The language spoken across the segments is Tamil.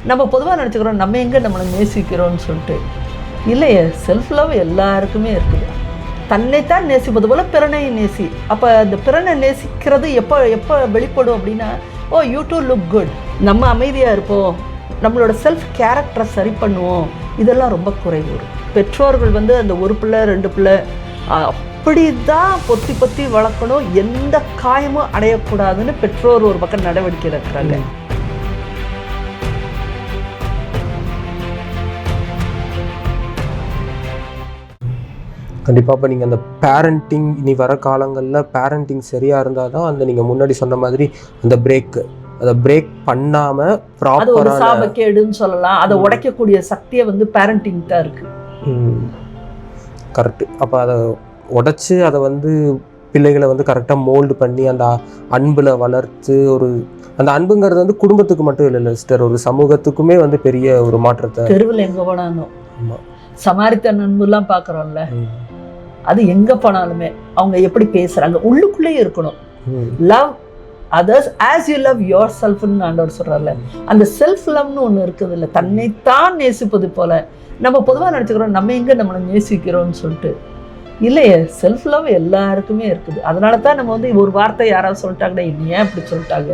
நம்ம பொதுவாக நினச்சிக்கிறோம் நம்ம எங்கே நம்மளை நேசிக்கிறோம்னு சொல்லிட்டு. இல்லையே, செல்ஃப் லவ் எல்லாருக்குமே இருக்குது. தன்னைத்தான் நேசிப்பது போல் பிறனை நேசி. அப்போ அந்த பிறனை நேசிக்கிறது எப்போ வெளிப்படும் அப்படின்னா, ஓ யூ டு லுக் குட், நம்ம அமைதியாக இருப்போம், நம்மளோட செல்ஃப் கேரக்டரை சரி பண்ணுவோம், இதெல்லாம் ரொம்ப குறைவு. பெற்றோர்கள் வந்து அந்த ஒரு பிள்ளை 2 பிள்ளை அப்படி தான் பொத்தி வளர்க்கணும், எந்த காயமும் அடையக்கூடாதுன்னு பெற்றோர் ஒரு பக்கம் நடவடிக்கை எடுக்கிறாங்க. கண்டிப்பாக. இப்போ நீங்கள் அந்த பேரண்டிங் இனி வர காலங்களில் பேரண்டிங் சரியாக இருந்தால் தான் அந்த நீங்கள் முன்னாடி சொன்ன மாதிரி அந்த அதை பிரேக் பண்ணாமல் ப்ராப்பராக சாபக்கேடுன்னு சொல்லலாம், அதை உடைக்கக்கூடிய சக்தியை வந்து பேரண்டிங் தான் இருக்குது. கரெக்டு. அப்போ அதை உடைச்சி அதை வந்து பிள்ளைகளை வந்து கரெக்டாக மோல்டு பண்ணி அந்த அன்பில் வளர்த்து, அந்த அன்புங்கிறது வந்து குடும்பத்துக்கு மட்டும் இல்லை சிஸ்டர், ஒரு சமூகத்துக்குமே வந்து பெரிய ஒரு மாற்றத்தை. தெருவில் எங்கே போனாலும் சமாரித்தன் அன்புலாம் பார்க்குறோம்ல, அது எங்கே போனாலுமே அவங்க எப்படி பேசுகிறாங்க உள்ளுக்குள்ளேயே இருக்கணும். Love others as you love your செல்ஃப்னு ஆண்டவர் சொல்கிறார்ல, அந்த செல்ஃப் லவ்னு ஒன்று இருக்குது இல்லை, தன்னைத்தான் நேசிப்பது போல். நம்ம பொதுவாக நினச்சிக்கிறோம் நம்ம எங்கே நம்மளை நேசிக்கிறோம்னு சொல்லிட்டு. இல்லையே, செல்ஃப் லவ் எல்லாருக்குமே இருக்குது. அதனால தான் நம்ம வந்து ஒரு வார்த்தை யாராவது சொல்லிட்டாங்கன்னா என்ன ஏன் அப்படி சொல்லிட்டாங்க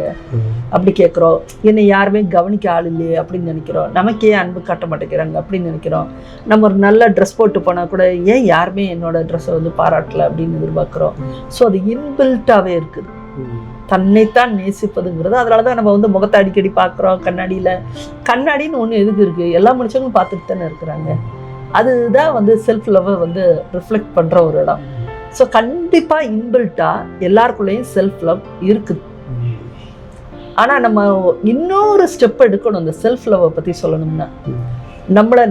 அப்படி கேட்குறோம், என்னை யாருமே கவனிக்க ஆள் இல்லையே அப்படின்னு நினைக்கிறோம், நமக்கே அன்பு காட்ட மாட்டேங்கிறாங்க அப்படின்னு நினைக்கிறோம். நம்ம ஒரு நல்ல ட்ரெஸ் போட்டு போனால் கூட ஏன் யாருமே என்னோட ட்ரெஸ்ஸை வந்து பாராட்டலை அப்படின்னு எதிர்பார்க்குறோம். ஸோ அது இன்பில்ட்டாகவே இருக்குது தன்னைத்தான் நேசிப்பதுங்கிறது. அதனால தான் நம்ம வந்து முகத்தை அடிக்கடி பார்க்குறோம் கண்ணாடின்னு ஒன்று எதுக்கு இருக்குது, எல்லா மனுஷங்களும் பார்த்துட்டு தானே இருக்கிறாங்க. அதுதான் வந்து செல்ஃப் லவ்வை வந்து ரிஃப்ளெக்ட் பண்ணுற ஒரு இடம். ஸோ கண்டிப்பாக இன்பில்ட்டாக எல்லாருக்குள்ளேயும் செல்ஃப் லவ் இருக்குது. ஆனால் நம்ம இன்னொரு ஸ்டெப் எடுக்கணும். இந்த செல்ஃப் லவ்வை பற்றி சொல்லணும்னா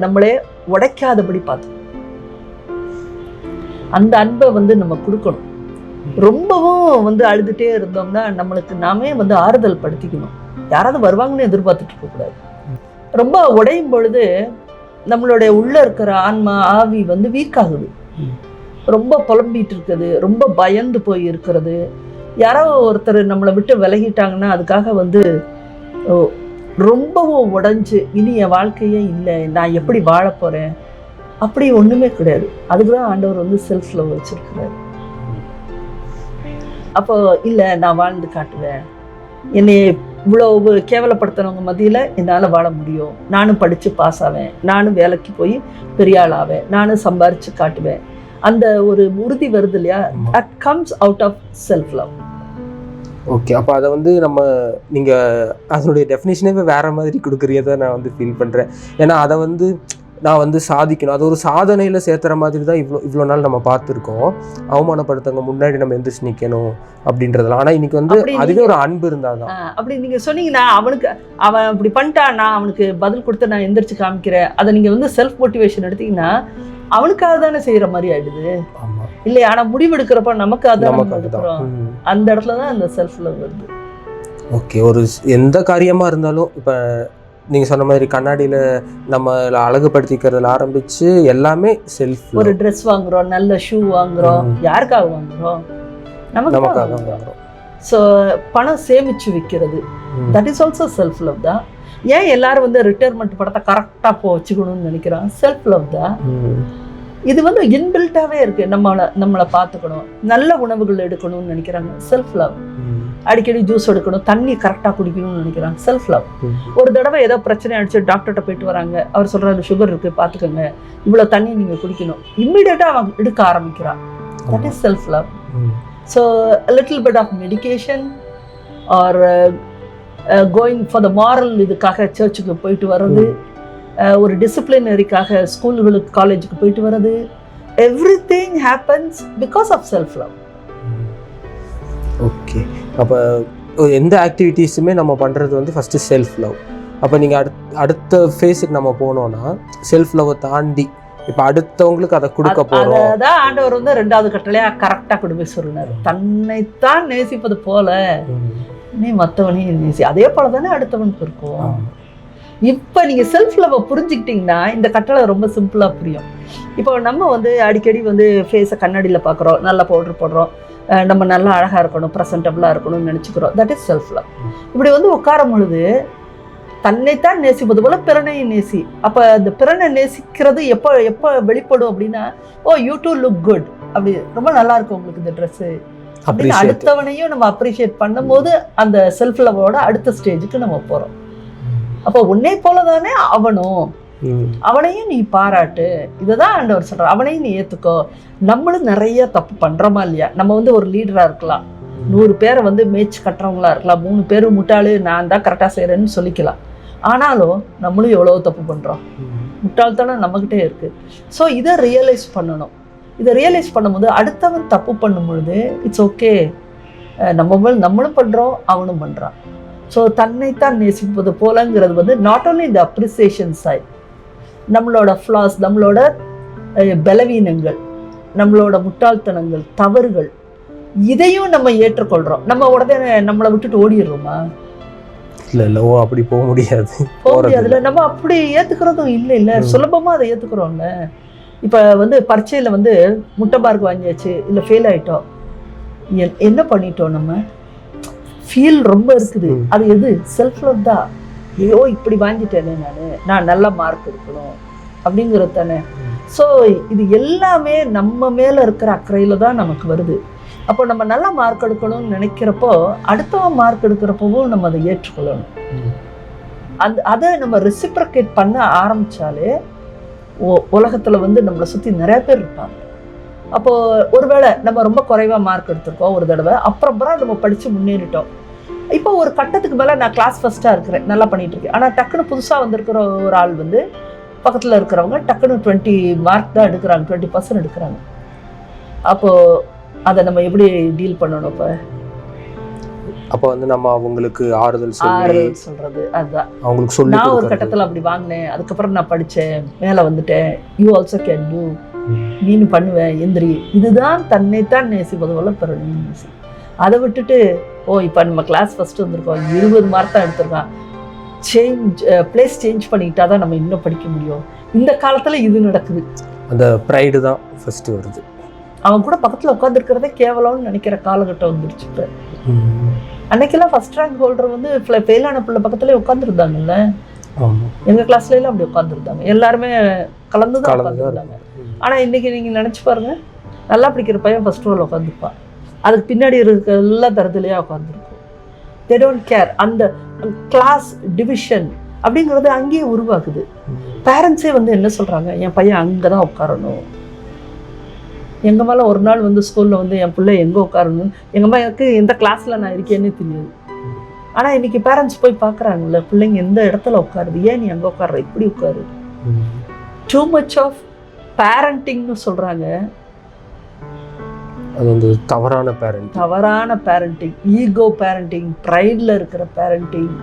நம்மளே உடைக்காதபடி பார்த்துக்கணும். அந்த அன்பை வந்து நம்ம கொடுக்கணும். ரொம்பவும் வந்து அழுதுகிட்டே இருந்தோம்னா நம்மளுக்கு நாமே வந்து ஆறுதல் படுத்திக்கணும். யாராவது வருவாங்கன்னு எதிர்பார்த்துட்டு இருக்கக்கூடாது. ரொம்ப உடையும் பொழுது நம்மளுடைய உள்ளே இருக்கிற ஆன்மா ஆவி வந்து வீக் ஆகுது, ரொம்ப புலம்பிட்டு இருக்குது, ரொம்ப பயந்து போய் இருக்கிறது. யாரோ ஒருத்தர் நம்மளை விட்டு விலகிட்டாங்கன்னா அதுக்காக வந்து ரொம்பவும் உடைஞ்சு இனி என் வாழ்க்கையே இல்லை, நான் எப்படி வாழ போகிறேன், அப்படி ஒன்றுமே கிடையாது. அதுக்கு தான் ஆண்டவர் வந்து செல்ஃப் லவ் வச்சுருக்கிறாரு. அப்போ இல்லை நான் வாழ்ந்து காட்டுவேன், என்னை இவ்வளோ கேவலப்படுத்தினவங்க மத்தியில் என்னால் வாழ முடியும், நானும் படித்து பாஸ் ஆவேன், நானும் வேலைக்கு போய் பெரிய ஆள் ஆவேன், நானும் சம்பாரித்து காட்டுவேன், அந்த ஒரு உறுதி வருது இல்லையா, that comes out of self love. Okay. அப்போ அதை வந்து நீங்கள் அதனுடைய டெஃபினேஷனே வேறு மாதிரி கொடுக்குறத நான் வந்து ஃபீல் பண்ணுறேன். ஏன்னா அதை வந்து நான் வந்து சாதிக்கணும், அது ஒரு சாதனையில் சேர்த்துற மாதிரி தான் இவ்வளோ நாள் நம்ம பார்த்துருக்கோம். அவமானப்படுத்தவங்க முன்னாடி நம்ம எந்திரிச்சு நிற்கணும் அப்படின்றதுலாம். ஆனால் இன்னைக்கு வந்து அதுவே ஒரு அன்பு இருந்தால் தான். அப்படி நீங்கள் சொன்னீங்கன்னா அவன் அப்படி பண்ணிட்டான், நான் அவனுக்கு பதில் கொடுத்து நான் எந்திரிச்சு காமிக்கிறேன், அதை நீங்கள் வந்து செல்ஃப் மோட்டிவேஷன் எடுத்தீங்கன்னா அவனுக்காக தானே செய்கிற மாதிரி ஆயிடுது இல்லையா? ஆனால் முடிவெடுக்கிறப்ப நமக்கு அதான் அந்த இடத்துல தான் அந்த செல்ஃப் லவ் வருது. ஓகே. ஒரு எந்த காரியமாக இருந்தாலும் இப்போ நீங்கள் சொன்ன மாதிரி கண்ணாடியில் நம்ம அழகுபடுத்திக்கிறதுல ஆரம்பித்து எல்லாமே செல்ஃப். ஒரு ட்ரெஸ் வாங்குகிறோம், நல்ல ஷூ வாங்குகிறோம், யாருக்காக வாங்குகிறோம்? நமக்காக வாங்குகிறோம். ஸோ பணம் சேமித்து வைக்கிறது, that is also self love தான். ஏன் எல்லாரும் வந்து ரிட்டையர்மெண்ட் படத்தை கரெக்டாக வச்சுக்கணும்னு நினைக்கிறோம்? செல்ஃப் லவ் தான். இது வந்து இன்பில்ட்டாகவே இருக்குது. நம்மளை பார்த்துக்கணும், நல்ல உணவுகள் எடுக்கணும்னு நினைக்கிறாங்க, செல்ஃப் லவ். அடிக்கடி ஜூஸ் எடுக்கணும், தண்ணி கரெக்டாக குடிக்கணும்னு நினைக்கிறாங்க, செல்ஃப் லவ். ஒரு தடவை ஏதோ பிரச்சனை ஆகிடுச்சு, டாக்டர்கிட்ட போயிட்டு வராங்க, அவர் சொல்கிறாரு சுகர் இருக்குது பார்த்துக்கோங்க, இவ்வளோ தண்ணி நீங்கள் குடிக்கணும், இம்மிடியேட்டாக அவன் எடுக்க ஆரம்பிக்கிறான், that is self love. So little bit of medication or going for the moral இதுக்காக சர்ச்சுக்கு போயிட்டு வர்றது, ஒரு டிசிப்ளினரிக்காக ஸ்கூல்களுக்கு காலேஜுக்கு போயிட்டு வர்றது, everything happens because of self love. Okay. அப்போ எந்த ஆக்டிவிட்டீஸுமே நம்ம பண்ணுறது வந்து ஃபஸ்ட்டு செல்ஃப் லவ். அப்போ நீங்கள் அடுத்த ஃபேஸுக்கு நம்ம போனோன்னா செல்ஃப் லவ்வை தாண்டி இப்போ அடுத்தவங்களுக்கு அதை கொடுக்க போகிறோம். அதான் ஆண்டவர் வந்து 2வது கட்டளையாக கரெக்டாக கொடுப்பே சொல்லினார், தன்னைத்தான் நேசிப்பது போல நீ மற்றவனையும் நேசி. அதே போல தானே அடுத்தவனுக்கு இருக்கும். இப்போ நீங்கள் செல்ஃப் லவ்வை புரிஞ்சுக்கிட்டிங்கன்னா இந்த கட்டளை ரொம்ப சிம்பிளாக புரியும். இப்போ நம்ம வந்து அடிக்கடி வந்து ஃபேஸை கண்ணாடியில் பார்க்குறோம், நல்லா பவுட்ரு போடுறோம், நம்ம நல்லா அழகாக இருக்கணும், ப்ரெசன்டபுளாக இருக்கணும்னு நினச்சிக்கிறோம், தட் இஸ் செல்ஃப் லவ். இப்படி வந்து உட்காரும் பொழுது தன்னைத்தான் நேசிப்பது போல பிறனையும் நேசி. அப்ப அந்த பிறனை நேசிக்கிறது எப்போ எப்போ வெளிப்படும் அப்படின்னா, ஓ யூ டூ லுக் குட், அப்படி ரொம்ப நல்லா இருக்கும் உங்களுக்கு இந்த ட்ரெஸ்ஸு அப்படின்னு அடுத்தவனையும் நம்ம அப்ரிஷியேட் பண்ணும்போது அந்த செல்ஃப் லவோட அடுத்த ஸ்டேஜுக்கு நம்ம போறோம். அப்போ உன்னை போலதானே அவனையும் நீ பாராட்டு, இதுதான் ஆண்டவர் சொல்ற. அவனையும் நீ ஏத்துக்கோ. நம்மளும் நிறைய தப்பு பண்றோமா இல்லையா? நம்ம வந்து ஒரு லீடரா இருக்கலாம், 100 பேரை வந்து மேய்ச்சி கட்டுறவங்களா இருக்கலாம், 3 பேர் முட்டாளு நான் தான் கரெக்டாக செய்கிறேன்னு சொல்லிக்கலாம். ஆனாலும் நம்மளும் எவ்வளோ தப்பு பண்ணுறோம், முட்டாள்தானே நம்மகிட்டே இருக்குது. ஸோ இதை ரியலைஸ் பண்ணணும். இதை ரியலைஸ் பண்ணும்போது அடுத்தவன் தப்பு பண்ணும் பொழுது இட்ஸ் ஓகே, நம்மளும் பண்ணுறோம் அவனும் பண்ணுறான். ஸோ தன்னைத்தான் நேசிப்பது போலங்கிறது வந்து நாட் ஓன்லி இந்த அப்ரிசியேஷன் சைட், நம்மளோட ஃப்ளாஸ், நம்மளோட பலவீனங்கள், நம்மளோட முட்டாள்தனங்கள், தவறுகள், இதையும் நம்ம ஏற்றுக்கொள்றோம். நம்ம உடனே நம்மளை விட்டுட்டு ஓடிடுறோமா? இல்ல அப்படி போக முடியாதுல்ல. நம்ம அப்படி ஏத்துக்கிறதும் இல்லை சுலபமா அதை ஏத்துக்கிறோம்ல. இப்ப வந்து பரீட்சையில வந்து முட்டை மார்க் வாங்கியாச்சு, இல்ல ஃபெயில் ஆயிட்டோம், என்ன பண்ணிட்டோம்? நம்ம ஃபீல் ரொம்ப இருக்குது. அது எது? செல்ஃப் லவ் தான். ஐயோ இப்படி வாங்கிட்டேனே நான் நல்ல மார்க் எடுக்கணும் அப்படிங்கிறது தானே. ஸோ இது எல்லாமே நம்ம மேல இருக்கிற அக்கறையில தான் நமக்கு வருது. அப்போ நம்ம நல்லா மார்க் எடுக்கணும்னு நினைக்கிறப்போ அடுத்தவன் மார்க் எடுக்கிறப்பவும் நம்ம அதை ஏற்றுக்கொள்ளணும். அதை நம்ம ரெசிப்ரகேட் பண்ண ஆரம்பிச்சாலே உலகத்துல வந்து நம்மளை சுத்தி நிறைய பேர் இருப்பாங்க. அப்போ ஒருவேளை நம்ம ரொம்ப குறைவா மார்க் எடுத்திருக்கோம் ஒரு தடவை, அப்புறம் நம்ம படிச்சு முன்னேறிட்டோம். இப்போ ஒரு கட்டத்துக்கு மேல நான் கிளாஸ் ஃபர்ஸ்டா இருக்கிறேன், நல்லா பண்ணிட்டு இருக்கேன். ஆனா டக்குன்னு புதுசா வந்திருக்கிற ஒரு ஆள் வந்து பக்கத்துல இருக்கிறவங்க டக்குன்னு 20 மார்க் தான் எடுக்கிறாங்க, 20% எடுக்கிறாங்க. அப்போ அதை நம்ம எப்படி டீல் பண்ணணும்? அப்போ வந்து நம்ம அவங்களுக்கு ஆறுதல் சொல்றது அதுதான். அவங்களுக்கு சொல்லி நான் ஒரு கட்டத்துல அப்படி வாங்கினேன், அதுக்கப்புறம் நான் படிச்சேன், மேல வந்துட்டேன், யூ ஆல்சோ கேன் டூ, நீனு பண்ணுவேன், எந்திரி. இதுதான் தன்னைத்தான் நேசிப்பது போல பிறனையும் நேசி. அதை விட்டுட்டு இப்போ நம்ம கிளாஸ் ஃபர்ஸ்ட் வந்திருக்கோம், 20 மார்க் தான் எடுத்திருக்கான், பிளேஸ் சேஞ்ச் பண்ணிக்கிட்டா தான் நம்ம இன்னும் படிக்க முடியும். இந்த காலத்துல இது நடக்குது. அந்த ப்ரைடு தான் ஃபர்ஸ்ட் வருது. அவன் கூட பக்கத்துல உட்காந்துருக்கிறதே கேவலம்னு நினைக்கிற காலகட்டம் வந்துருச்சு. இப்போ அன்னைக்கெல்லாம் ஃபர்ஸ்ட் ரேங்க் ஹோல்டர் வந்து ஃபெயிலான பிள்ளை பக்கத்துலேயே உட்காந்துருந்தாங்கல்ல. எங்க கிளாஸ்ல எல்லாம் அப்படி உட்காந்துருந்தாங்க, எல்லாருமே கலந்துதான் உட்காந்துருந்தாங்க. ஆனா இன்னைக்கு நீங்க நினைச்சு பாருங்க, நல்லா படிக்கிற பையன் ஃபர்ஸ்ட் ரோல உட்காந்துருப்பான், அதுக்கு பின்னாடி இருக்க எல்லாம் தரத்துலையா உட்காந்துருக்கும். They don't care. அந்த கிளாஸ் டிவிஷன் அப்படிங்கிறது அங்கேயே உருவாக்குது. பேரண்ட்ஸே வந்து என்ன சொல்றாங்க, என் பையன் அங்கதான் உட்காரணும். எங்க மேல ஒரு நாள் வந்து ஸ்கூல்ல வந்து என் பிள்ளை எங்க உட்காரணும், எங்க அம்மாவுக்கு எந்த கிளாஸ்ல நான் இருக்கேன்னு தெரியாது. ஆனா இன்னைக்கு பேரண்ட்ஸ் போய் பாக்குறாங்கல்ல, பிள்ளைங்க எந்த இடத்துல உட்காருது, ஏன் நீ அங்க உட்கார்ற, இப்படி உட்காரு. டூ மச் ஆஃப் பேரண்டிங்னு சொல்றாங்க. அது வந்து தவறான பேரண்டிங், ஈகோ பேரண்டிங், ப்ரைட்ல இருக்கிற பேரண்டிங்,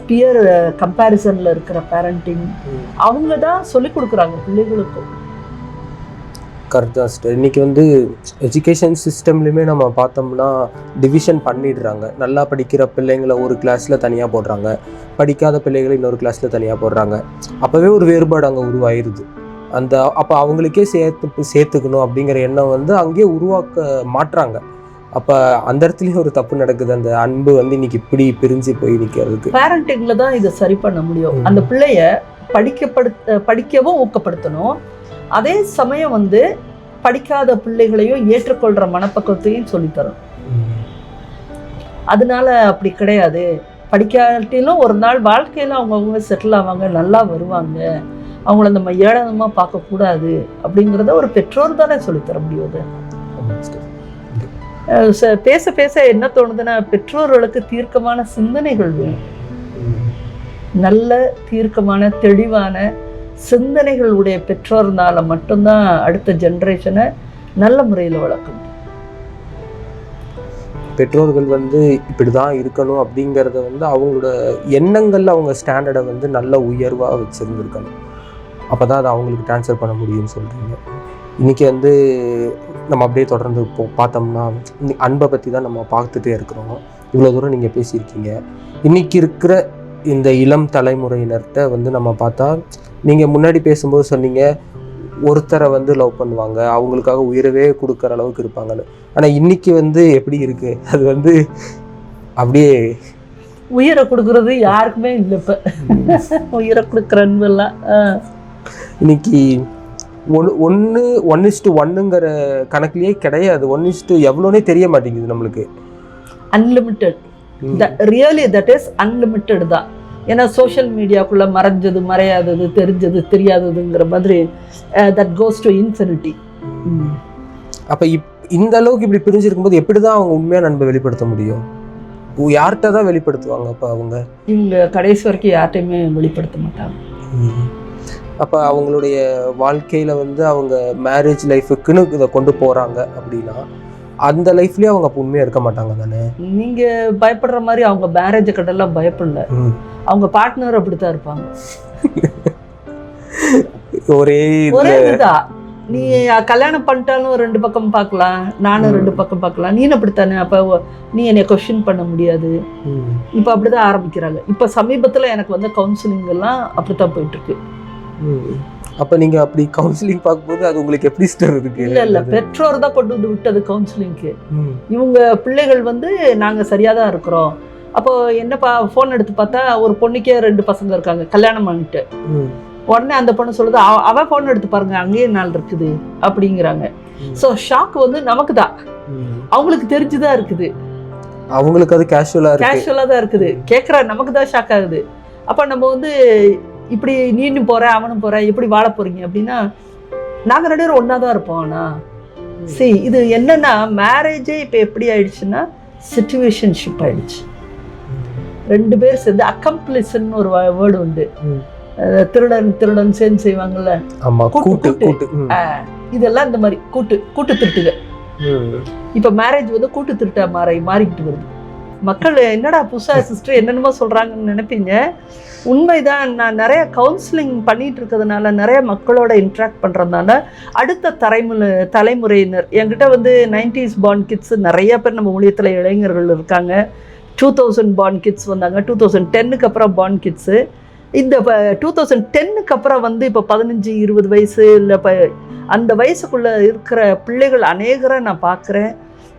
பியர் கம்பேரிசன்ல இருக்கிற பேரண்டிங், அவங்க தான் சொல்லி கொடுக்குறாங்க பிள்ளைகளுக்கும். கரெக்டாக சிஸ்டர். இன்றைக்கி வந்து எஜுகேஷன் சிஸ்டம்லேயுமே நம்ம பார்த்தோம்னா டிவிஷன் பண்ணிடுறாங்க. நல்லா படிக்கிற பிள்ளைங்களை ஒரு கிளாஸில் தனியாக போடுறாங்க, படிக்காத பிள்ளைகளை இன்னொரு கிளாஸில் தனியாக போடுறாங்க. அப்போவே ஒரு வேறுபாடு அங்கே உருவாயிருது. அப்போ அவங்களுக்கே சேர்த்துக்கணும் அப்படிங்கிற எண்ணம் வந்து அங்கேயே உருவாக்க மாட்டுறாங்க. அப்போ அந்த இடத்துலையும் ஒரு தப்பு நடக்குது. அந்த அன்பு வந்து இன்னைக்கு இப்படி பிரிஞ்சு போய் நிற்கிறதுக்கு பேரண்டிங்ல தான் இதை சரி பண்ண முடியும். அந்த பிள்ளைய படிக்கவும் ஊக்கப்படுத்தணும், அதே சமயம் வந்து படிக்காத பிள்ளைகளையும் ஏற்றுக்கொள்ற மனப்பக்குவத்தையும் சொல்லித்தரும். அதனால அப்படி கிடையாது, படிக்காட்டிலும் ஒரு நாள் வாழ்க்கையில அவங்க செட்டில் ஆவாங்க, நல்லா வருவாங்க, அவங்கள நம்ம ஏளனமா பார்க்கக்கூடாது அப்படிங்கிறத ஒரு பெற்றோர் தானே சொல்லித்தர முடியாது. பேச பேச என்ன தோணுதுன்னா, பெற்றோர்களுக்கு தீர்க்கமான சிந்தனைகள் வேணும். நல்ல தீர்க்கமான தெளிவான சிந்தனைகளுடைய பெற்றோர்னால மட்டும்தான் அடுத்த ஜென்ரேஷனை நல்ல முறையில் வளர்க்க முடியும். பெற்றோர்கள் வந்து இப்படிதான் இருக்கணும் அப்படிங்கிறத வந்து அவங்களோட எண்ணங்கள்ல அவங்க ஸ்டாண்டர்டை வந்து நல்ல உயர்வாக வச்சிருந்துருக்கணும். அப்போதான் அதை அவங்களுக்கு ட்ரான்ஸ்ஃபர் பண்ண முடியும்னு சொல்றீங்க. இன்னைக்கு வந்து நம்ம அப்படியே தொடர்ந்து பார்த்தோம்னா அன்பை பற்றி தான் நம்ம பார்த்துட்டே இருக்கிறோம். இவ்வளோ தூரம் நீங்கள் பேசியிருக்கீங்க. இன்னைக்கு இருக்கிற இந்த இளம் தலைமுறையினர்கிட்ட வந்து நம்ம பார்த்தா, நீங்கள் முன்னாடி பேசும்போது சொன்னீங்க ஒருத்தரை வந்து லவ் பண்ணுவாங்க, அவங்களுக்காக உயிரவே கொடுக்குற அளவுக்கு இருப்பாங்கன்னு. ஆனால் இன்னைக்கு வந்து எப்படி இருக்குது, அது வந்து அப்படியே உயிரை கொடுக்கறது யாருக்குமே இல்லை இப்போ. உயிரை கொடுக்குற அன்பெல்லாம் இன்னைக்கு 1:1ங்கிற கணக்குலயே கிடையாது. 1:2 எவ்வளோனே தெரிய மாட்டேங்குது நம்மளுக்கு. Unlimited, really that is unlimited தான். ஏன்னா சோஷியல் மீடியாக்குள்ள மறைஞ்சது மறையாதது தெரிஞ்சது தெரியாததுங்கிற மாதிரி தட் கோஸ் டு இன்ஃபினிட்டி. அப்போ இந்த அளவுக்கு இப்படி பிரிஞ்சிருக்கும் போது எப்படி தான் அவங்க உண்மையான அன்பை வெளிப்படுத்த முடியும்? யார்கிட்ட தான் வெளிப்படுத்துவாங்க? அப்போ இவங்க கடைசி வரைக்கும் யார்கிட்டையுமே வெளிப்படுத்த மாட்டாங்க. அப்போ அவங்களுடைய வாழ்க்கையில் அவங்க மேரேஜ் லைஃபுக்குன்னு இதை கொண்டு போகிறாங்க அப்படின்னா அந்த லைஃப்லேயே அவங்க அப்போ உண்மையாக இருக்க மாட்டாங்க தானே? நீங்கள் பயப்படுற மாதிரி அவங்க மேரேஜை கடலாம் பயப்படல. அவங்க பார்ட்னர் அப்படித்தான் இருப்பாங்க. ஒரே இதுதான். நீ கல்யாணம் பண்ணிட்டாலும் 2 பக்கம் பார்க்கலாம், நானும் 2 பக்கம் பார்க்கலாம். நீ அப்படித்தானே? அப்போ நீ என்னை கொஸ்டின் பண்ண முடியாது. இப்போ அப்படிதான் ஆரம்பிக்கிறாங்க. இப்போ சமீபத்தில் எனக்கு கவுன்சிலிங் எல்லாம் அப்படித்தான் போயிட்டு இருக்கு. அப்ப நீங்க அப்படி கவுன்சிலிங் பார்க்கும்போது அது உங்களுக்கு எப்படி ஸ்டர் இருக்கு? இல்ல பெற்றோர் தான் கொண்டு வந்து விட்டது கவுன்சிலிங்க்கு. இவங்க பிள்ளைகள் நாங்க சரியா தான் இருக்கிறோம். அப்போ என்னப்பா ஃபோன் எடுத்து பார்த்தா ஒரு பொண்ணுக்கே 2 பசங்க இருக்காங்க, கல்யாணம் பண்ணிட்டு. உடனே அந்த பொண்ணு சொல்லுது, அவ ஃபோன் எடுத்து பாருங்க அங்கேயே 4 இருக்குது அப்படிங்கிறாங்க. ஸோ ஷாக் நமக்கு தான், அவங்களுக்கு தெரிஞ்சுதான் இருக்குது. அவங்களுக்கு அது கேஷுவலா தான் இருக்குது. கேட்குற நமக்கு தான் ஷாக் ஆகுது. அப்போ நம்ம இப்படி நீனும் போற அவனும் போற எப்படி வாழ போறீங்க அப்படின்னா நாங்கள் 2 பேரும் ஒன்னா தான் இருப்போம். ஆனால் இது என்னன்னா மேரேஜே இப்போ எப்படி ஆயிடுச்சுன்னா சிச்சுவேஷன்ஷிப் ஆயிடுச்சு. 2 பேர் சேர்ந்து அக்கம்ப்ளிஸ்ன்னு ஒரு வேர்டு உண்டு. திருடன் சேர்ந்து செய்வாங்கல்ல, இதெல்லாம் இந்த மாதிரி கூட்டு திருட்டுக. இப்ப மேரேஜ் கூட்டு திருட்டா மாறிக்கிட்டு வருது. மக்கள் என்னடா புதுசா சிஸ்டர் என்னென்னமோ சொல்றாங்கன்னு நினைப்பீங்க. உண்மைதான். நான் நிறைய கவுன்சிலிங் பண்ணிட்டு இருக்கிறதுனால, நிறைய மக்களோட இன்ட்ராக்ட் பண்றதுனால அடுத்த தலைமுறையினர் என்கிட்ட 90s born கிட்ஸ் நிறைய பேர் நம்ம ஊழியத்தில் இளைஞர்கள் இருக்காங்க. 2000 born கிட்ஸ் வந்தாங்க. 2010க்கு அப்புறம் born கிட்ஸு. இந்த 2010க்கு அப்புறம் இப்போ 15-20 வயசு இல்லை அந்த வயசுக்குள்ள இருக்கிற பிள்ளைகள் அநேகரை நான் பார்க்குறேன்.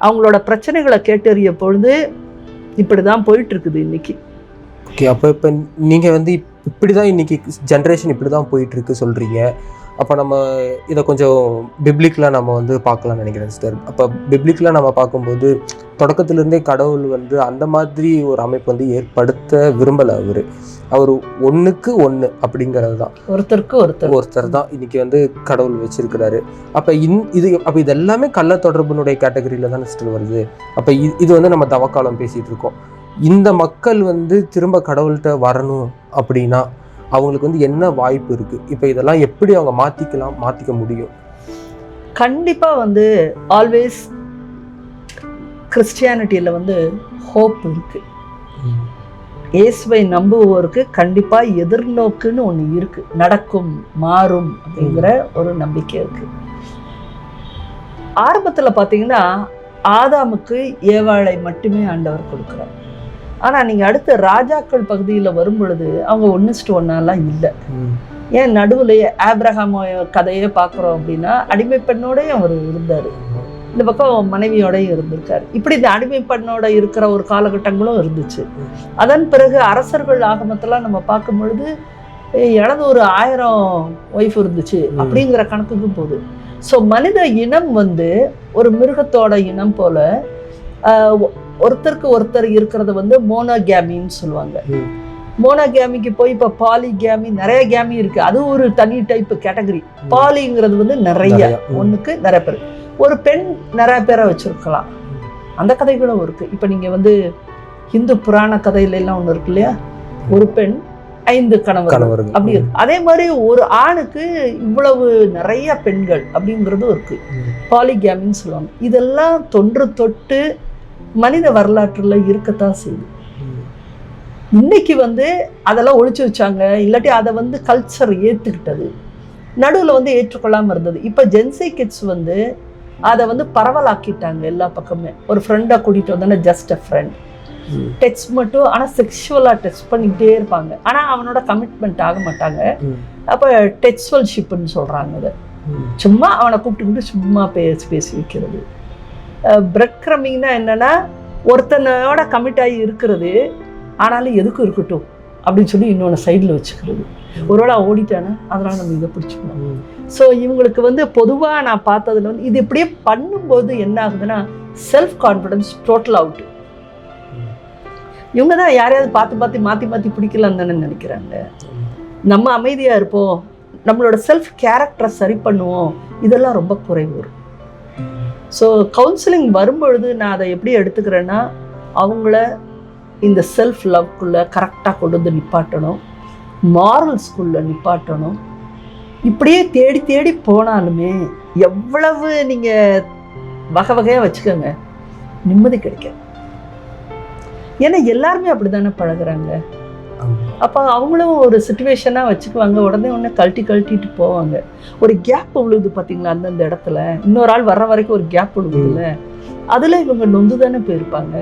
அவங்களோட பிரச்சனைகளை கேட்டறிய பொழுது இப்படி தான் போயிட்டு இருக்குது இன்னைக்கு. ஓகே, அப்போ இப்போ நீங்கள் இப்படி தான் இன்னைக்கு ஜென்ரேஷன் இப்படி தான் போயிட்டுருக்கு சொல்கிறீங்க. அப்போ நம்ம இதை கொஞ்சம் பிப்ளிக்கலாக நம்ம பார்க்கலாம்னு நினைக்கிறேன் சிஸ்டர். அப்போ பிப்ளிக்கலாக நம்ம பார்க்கும்போது தொடக்கத்திலேருந்தே கடவுள் அந்த மாதிரி ஒரு அமைப்பு ஏற்படுத்த விரும்பலை. அவர் 1க்கு 1 அப்படிங்கிறது தான், ஒருத்தர் தான் இன்னைக்கு கடவுள் வச்சிருக்கிறாரு. அப்போ அப்போ இது எல்லாமே கள்ள தொடர்புனுடைய கேட்டகரியில் தான் சிஸ்டர் வருது. அப்போ இது நம்ம தவக்காலம் பேசிகிட்டு இருக்கோம். இந்த மக்கள் திரும்ப கடவுள்கிட்ட வரணும் அப்படின்னா அவங்களுக்கு என்ன வாய்ப்பு இருக்கு? இப்போ இதெல்லாம் எப்படி அவங்க மாத்திக்க முடியும்? கண்டிப்பா ஆல்வேஸ் கிறிஸ்டியானிட்டியில ஹோப் இருக்கு. இயேசுவை நம்புவோருக்கு கண்டிப்பா எதிர்நோக்குன்னு ஒண்ணு இருக்கு. நடக்கும், மாறும் அப்படிங்கிற ஒரு நம்பிக்கை இருக்கு. ஆரம்பத்துல பாத்தீங்கன்னா ஆதாமுக்கு ஏவாளை மட்டுமே ஆண்டவர் கொடுக்கிறார். ஆனா நீங்க அடுத்த ராஜாக்கள் பகுதியில் வரும் பொழுது அவங்க 1:1 இல்லை. ஏன் நடுவுலையே ஆபிரகாம் கதையே பார்க்குறோம் அப்படின்னா அடிமை பெண்ணோடய அவர் இருந்தார், இந்த பக்கம் மனைவியோடய இருந்திருக்காரு. இப்படி இந்த அடிமை பெண்ணோட இருக்கிற ஒரு காலகட்டங்களும் இருந்துச்சு. அதன் பிறகு அரசர்கள் ஆகமத்தெல்லாம் நம்ம பார்க்கும் பொழுது எனது ஒரு 1000 ஒய்ஃப் இருந்துச்சு அப்படிங்கிற கணக்குக்கு போகுது. ஸோ மனித இனம் ஒரு மிருகத்தோட இனம் போல ஒருத்தருக்கு ஒருத்தர் இருக்கிறத மோனோகேமின்னு சொல்லுவாங்க. மோனோகேமிக்கு போய் இப்போ பாலிகேமி, நிறைய கேமி இருக்கு. அது ஒரு தனி டைப் கேட்டகரி. பாலிங்கிறது நிறைய, ஒன்றுக்கு நிறைய பேர், ஒரு பெண் நிறைய பேரை வச்சிருக்கலாம். அந்த கதைகளும் இருக்கு. இப்போ நீங்க ஹிந்து புராண கதையில எல்லாம் ஒன்று இருக்கு இல்லையா, ஒரு பெண் 5 கணவர்கள் அப்படி இருக்கு. அதே மாதிரி ஒரு ஆணுக்கு இவ்வளவு நிறைய பெண்கள் அப்படிங்கிறதும் இருக்கு, பாலிகேமின்னு சொல்லுவாங்க. இதெல்லாம் தொட்டு மனித வரலாற்றுல இருக்கத்தான் செய்யுது. இன்னைக்கு அதெல்லாம் ஒழிச்சு வச்சாங்க, இல்லாட்டி அதை கல்ச்சர் ஏத்துக்கிட்டது, நடுவில் ஏற்றுக்கொள்ளாம இருந்தது. இப்போ ஜென்சி கிட்ஸ் அதை பரவலாக்கிட்டாங்க எல்லா பக்கமே. ஒரு ஃப்ரெண்டா கூட்டிட்டு வந்தானே, ஜஸ்ட் அ ஃப்ரெண்ட், டெக்ஸ்ட் மட்டும். ஆனால் செக்ஷுவலாக டெக்ஸ்ட் பண்ணிக்கிட்டே இருப்பாங்க. ஆனால் அவனோட கமிட்மெண்ட் ஆக மாட்டாங்க. அப்போ டெக்ஸ்வல்ஷிப்னு சொல்கிறாங்க. அதை சும்மா அவனை கூப்பிட்டுக்கிட்டு சும்மா பேசி வைக்கிறது. பிரெட் கிரமிங்னா என்னன்னா, ஒருத்தனோட கமிட் ஆகி இருக்கிறது, ஆனாலும் எதுக்கும் இருக்கட்டும் அப்படின்னு சொல்லி இன்னொன்று சைடில் வச்சுக்கிறது. ஒருவேளை ஓடிட்டானே அதனால் நம்ம இதை பிடிச்சிக்கணும். ஸோ இவங்களுக்கு வந்து பொதுவாக நான் பார்த்ததுல வந்து இது இப்படியே பண்ணும்போது என்ன ஆகுதுன்னா செல்ஃப் கான்ஃபிடன்ஸ் டோட்டல் அவுட்டு. இவங்க தான் யாரையாவது பார்த்து மாற்றி பிடிக்கலான்னு தானே நினைக்கிறாங்க. நம்ம அமைதியாக இருப்போம், நம்மளோட செல்ஃப் கேரக்டரை சரி பண்ணுவோம், இதெல்லாம் ரொம்ப குறைவு வரும். ஸோ கவுன்சிலிங் வரும்பொழுது நான் அதை எப்படி எடுத்துக்கிறேன்னா அவங்கள இந்த செல்ஃப் லவ்க்குள்ளே கரெக்டாக கொண்டு வந்து நிப்பாட்டணும், மாரல்ஸ்குள்ளே நிப்பாட்டணும். இப்படியே தேடி போனாலுமே எவ்வளவு நீங்கள் வகையாக வச்சுக்கோங்க, நிம்மதி கிடைக்கும். ஏன்னா எல்லாருமே அப்படி தானே பழகுறாங்க. அப்போ அவங்களும் ஒரு சுச்சுவேஷனாக வச்சுக்குவாங்க, உடனே கழட்டிட்டு போவாங்க. ஒரு கேப் விழுது பார்த்தீங்களா அந்தந்த இடத்துல, இன்னொரு ஆள் வர்ற வரைக்கும் ஒரு கேப் விழுதுல, அதில் இவங்க நொந்து தானே போயிருப்பாங்க.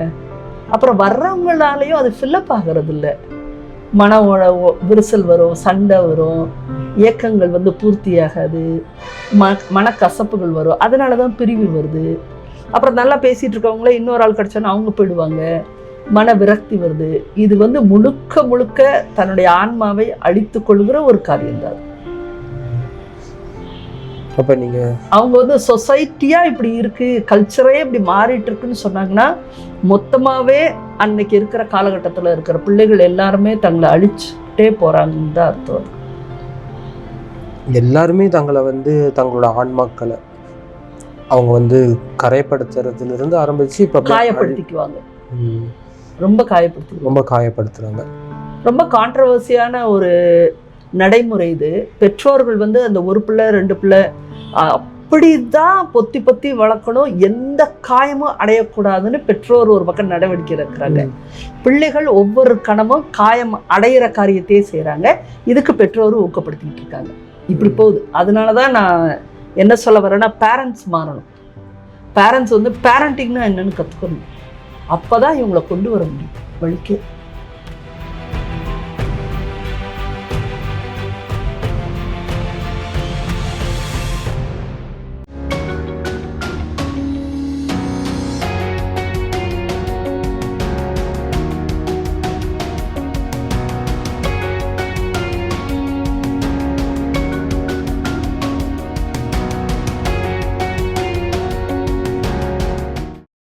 அப்புறம் வர்றவங்களாலையும் அது ஃபில்லப் ஆகிறது இல்லை. விரிசல் வரும், சண்டை வரும், ஏக்கங்கள் வந்து பூர்த்தியாகாது, மனக்கசப்புகள் வரும், அதனால தான் பிரிவு வருது. அப்புறம் நல்லா பேசிகிட்டு இருக்கவங்களே இன்னொரு ஆள் கிடச்சோன்னா அவங்க போயிடுவாங்க, மன விரக்தி வருது. இது வந்து முழுக்க தன்னுடைய ஆன்மாவை அழித்து கொள்கிற ஒரு காரியம்தான். அப்போ நீங்கள் அவங்க வந்து சொசைட்டியாக இப்படி இருக்குது, கல்ச்சரே இப்படி மாறிட்டு இருக்குன்னு சொன்னாங்கன்னா மொத்தமாகவே அன்னைக்கு இருக்கிற காலகட்டத்தில் இருக்கிற பிள்ளைகள் எல்லாருமே தங்களை அழிச்சுட்டே போகிறாங்கன்னு தான் அர்த்தம். எல்லாருமே தங்களை வந்து தங்களோட ஆன்மாக்களை அவங்க வந்து கரைப்படுத்துறதுலேருந்து ஆரம்பித்து இப்போ காயப்படுத்திக்குவாங்க, ரொம்ப காயப்படுத்துகிறாங்க. ரொம்ப கான்ட்ரவர்சியான ஒரு நடைமுறை இது. பெற்றோர்கள் வந்து அந்த ஒரு பிள்ளை 2 பிள்ளை அப்படிதான் பொத்தி வளர்க்கணும், எந்த காயமும் அடையக்கூடாதுன்னு பெற்றோர் ஒரு பக்கம் நடவடிக்கை எடுக்கிறாங்க. பிள்ளைகள் ஒவ்வொரு கணமும் காயம் அடையிற காரியத்தையே செய்கிறாங்க. இதுக்கு பெற்றோரும் ஊக்கப்படுத்திக்கிட்டு இருக்காங்க. இப்படி போகுது. அதனால தான் நான் என்ன சொல்ல வரேன்னா பேரண்ட்ஸ் மாறணும். பேரண்ட்ஸ் வந்து பேரண்டிங்னா என்னன்னு கற்றுக்கணும். அப்போ தான் இவங்களை கொண்டு வர முடியும் வழிக்கு.